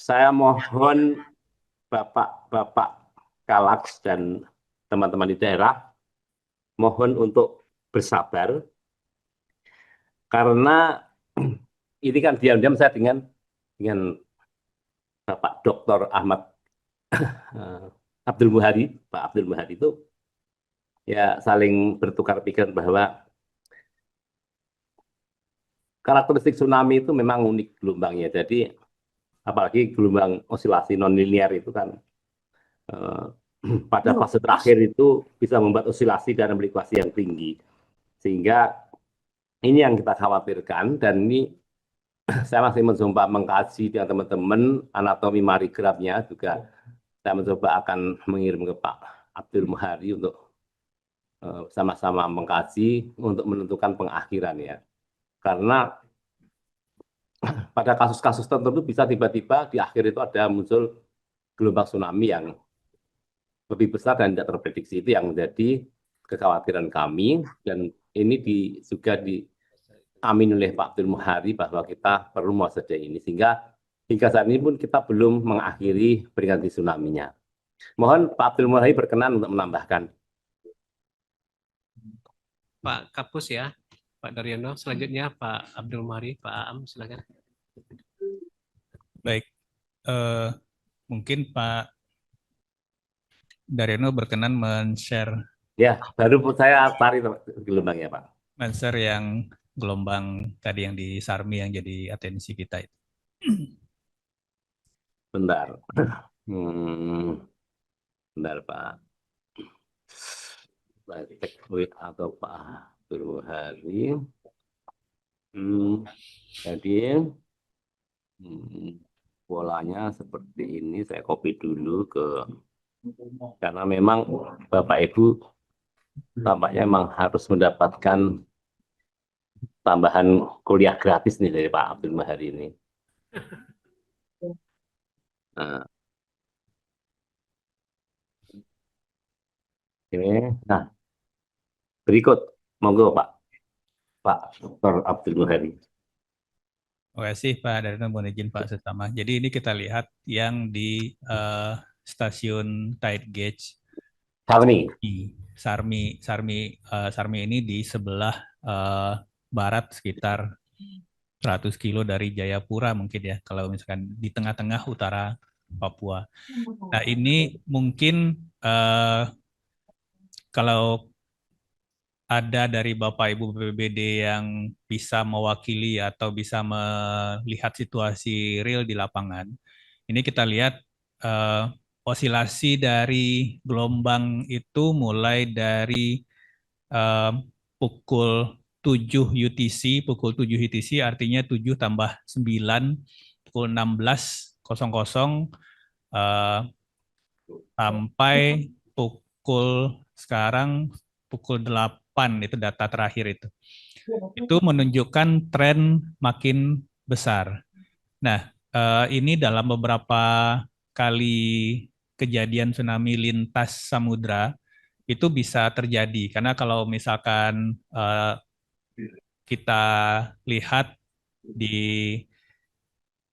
Saya mohon Bapak-Bapak Kalax dan teman-teman di daerah, mohon untuk bersabar, karena ini kan diam-diam saya dengan Bapak Dr. Ahmad Abdul Muhari, Pak Abdul Muhari itu ya saling bertukar pikiran bahwa karakteristik tsunami itu memang unik gelombangnya. Jadi apalagi gelombang osilasi non-linear itu kan pada fase terakhir itu bisa membuat osilasi dan amplituasi yang tinggi. Sehingga ini yang kita khawatirkan, dan ini saya masih mencoba mengkaji dengan teman-teman anatomi marigramnya juga. Saya mencoba akan mengirim ke Pak Abdul Muhari untuk sama-sama mengkaji untuk menentukan pengakhiran ya. Karena pada kasus-kasus tertentu bisa tiba-tiba di akhir itu ada muncul gelombang tsunami yang lebih besar dan tidak terprediksi. Itu yang menjadi kekhawatiran kami, dan ini juga diamin oleh Pak Abdul Muhari bahwa kita perlu mewaspadai ini, sehingga hingga saat ini pun kita belum mengakhiri peringatan tsunami-nya. Mohon Pak Abdul Muhari berkenan untuk menambahkan. Pak Kapus ya, Pak Daryono. Selanjutnya Pak Abdul Muhari, Pak Aam, silakan. Baik, mungkin Pak Daryono berkenan men-share. Ya, baru saya tarik gelombangnya Pak. Men-share yang gelombang tadi yang di Sarmi yang jadi atensi kita itu. Bentar. Bentar Pak. Cek atau Pak Abdul Muhari. Jadi polanya seperti ini, saya copy dulu karena memang Bapak Ibu tampaknya memang harus mendapatkan tambahan kuliah gratis nih dari Pak Abdul Muhari ini. Nah, berikut monggo Pak Dr. Abdul Muhari. Terima kasih Pak Daryono, mohon izin Pak Sesama. Jadi ini kita lihat yang di stasiun tide gauge Sarmi ini di sebelah barat sekitar 100 kilo dari Jayapura mungkin ya, kalau misalkan di tengah-tengah utara Papua. Nah ini mungkin kalau ada dari Bapak Ibu BPBD yang bisa mewakili atau bisa melihat situasi real di lapangan, ini kita lihat osilasi dari gelombang itu mulai dari pukul 7 UTC, artinya 7 tambah 9, pukul 16.00 sampai pukul sekarang pukul 8, itu data terakhir itu. Itu menunjukkan tren makin besar. Nah, ini dalam beberapa kali kejadian tsunami lintas samudra itu bisa terjadi. Karena kalau misalkan kita lihat di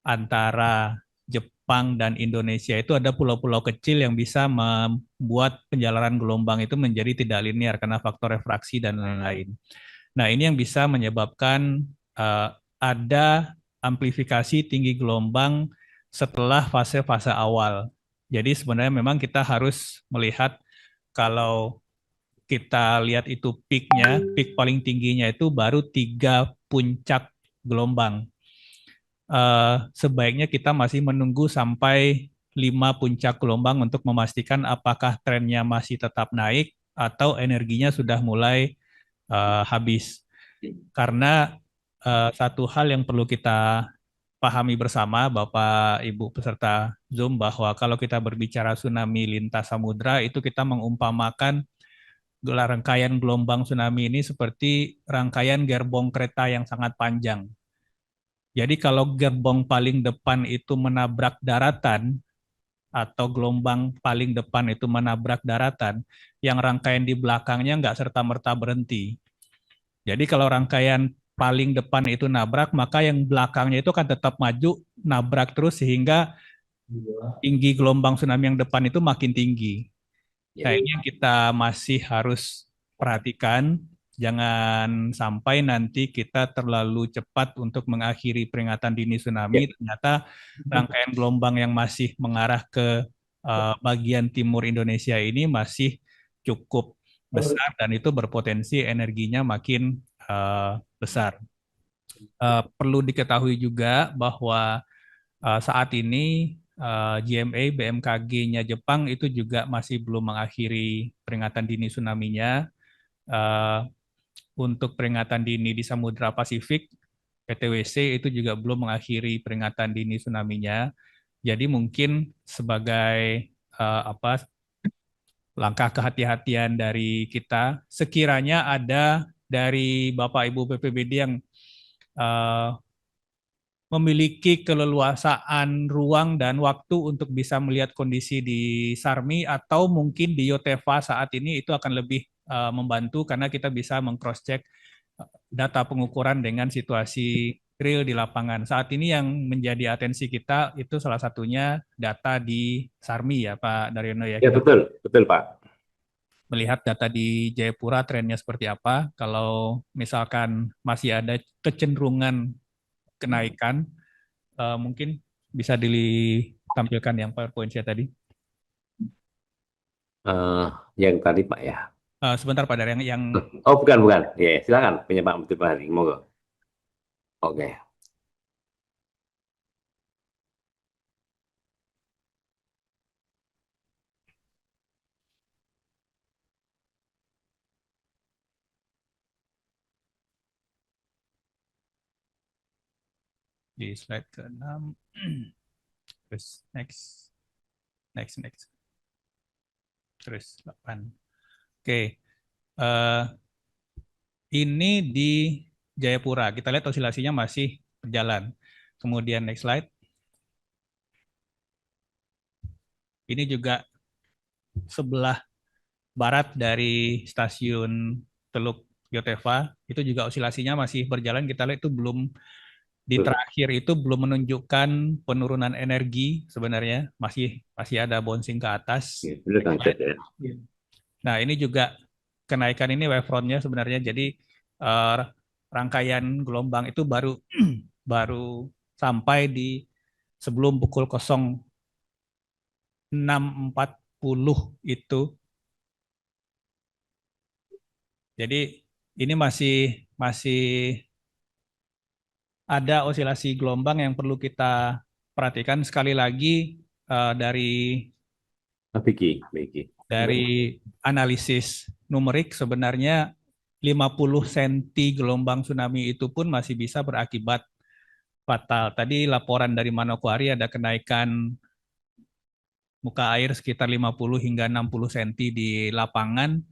antara Jepang dan Indonesia itu ada pulau-pulau kecil yang bisa membuat penjalanan gelombang itu menjadi tidak linear karena faktor refraksi dan lain-lain. Nah, ini yang bisa menyebabkan ada amplifikasi tinggi gelombang setelah fase-fase awal. Jadi sebenarnya memang kita harus melihat kalau kita lihat itu peak paling tingginya itu baru 3 puncak gelombang. Sebaiknya kita masih menunggu sampai 5 puncak gelombang untuk memastikan apakah trennya masih tetap naik atau energinya sudah mulai habis. Karena satu hal yang perlu kita pahami bersama Bapak Ibu peserta Zoom, bahwa kalau kita berbicara tsunami lintas samudra itu kita mengumpamakan rangkaian gelombang tsunami ini seperti rangkaian gerbong kereta yang sangat panjang. Jadi kalau gerbong paling depan itu menabrak daratan, atau gelombang paling depan itu menabrak daratan, yang rangkaian di belakangnya nggak serta-merta berhenti. Jadi kalau rangkaian paling depan itu nabrak, maka yang belakangnya itu akan tetap maju, nabrak terus, sehingga tinggi gelombang tsunami yang depan itu makin tinggi. Ya. Nah, ini yang kita masih harus perhatikan. Jangan sampai nanti kita terlalu cepat untuk mengakhiri peringatan dini tsunami. Ternyata rangkaian gelombang yang masih mengarah ke bagian timur Indonesia ini masih cukup besar dan itu berpotensi energinya makin besar. Perlu diketahui juga bahwa saat ini GMA BMKG-nya Jepang itu juga masih belum mengakhiri peringatan dini tsunami-nya. Untuk peringatan dini di Samudra Pasifik, PTWC itu juga belum mengakhiri peringatan dini tsunami-nya. Jadi mungkin sebagai langkah kehati-hatian dari kita, sekiranya ada dari Bapak Ibu BPBD yang memiliki keleluasaan ruang dan waktu untuk bisa melihat kondisi di Sarmi atau mungkin di Yotefa saat ini, itu akan lebih membantu karena kita bisa meng-cross-check data pengukuran dengan situasi real di lapangan. Saat ini yang menjadi atensi kita itu salah satunya data di Sarmi ya Pak Daryono ya. Ya, betul Pak. Melihat data di Jayapura trennya seperti apa. Kalau misalkan masih ada kecenderungan kenaikan, mungkin bisa ditampilkan yang PowerPoint saya tadi. Yang tadi Pak ya. Sebentar Pak, dari yang Oh, bukan. Ya, silakan punya Pak Abdul Mahari, monggo. Oke. di slide ke-6. Terus next. Terus 8. Oke. Ini di Jayapura. Kita lihat osilasinya masih berjalan. Kemudian next slide. Ini juga sebelah barat dari stasiun Teluk Yotefa. Itu juga osilasinya masih berjalan. Kita lihat itu belum, di terakhir itu belum menunjukkan penurunan energi sebenarnya. Masih ada bouncing ke atas. Nah, ini juga kenaikan ini wavefront-nya sebenarnya. Jadi rangkaian gelombang itu baru baru sampai di sebelum pukul 06.40 itu. Jadi ini masih ada osilasi gelombang yang perlu kita perhatikan. Sekali lagi dari analisis numerik sebenarnya 50 cm gelombang tsunami itu pun masih bisa berakibat fatal. Tadi laporan dari Manokwari ada kenaikan muka air sekitar 50 hingga 60 cm di lapangan.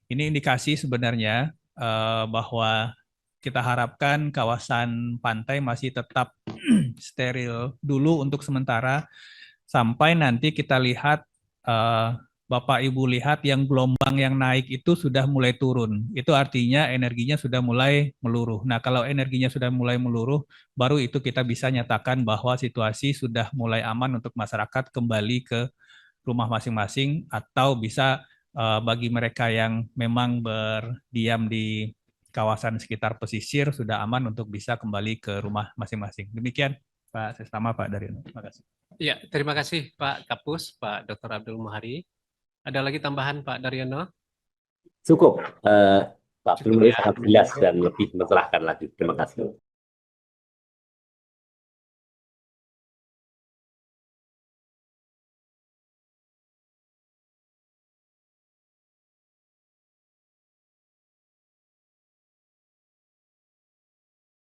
Ini indikasi sebenarnya bahwa kita harapkan kawasan pantai masih tetap steril dulu untuk sementara sampai nanti kita lihat Bapak Ibu lihat yang gelombang yang naik itu sudah mulai turun. Itu artinya energinya sudah mulai meluruh. Nah, kalau energinya sudah mulai meluruh, baru itu kita bisa nyatakan bahwa situasi sudah mulai aman untuk masyarakat kembali ke rumah masing-masing, atau bisa bagi mereka yang memang berdiam di kawasan sekitar pesisir sudah aman untuk bisa kembali ke rumah masing-masing. Demikian Pak Sestama, Pak Daryono. Terima kasih. Ya, terima kasih Pak Kapus, Pak Dr. Abdul Mahari. Ada lagi tambahan Pak Daryono? Cukup. Pak Abdul Mahari sangat jelas dan lebih mencerahkan lagi. Terima kasih.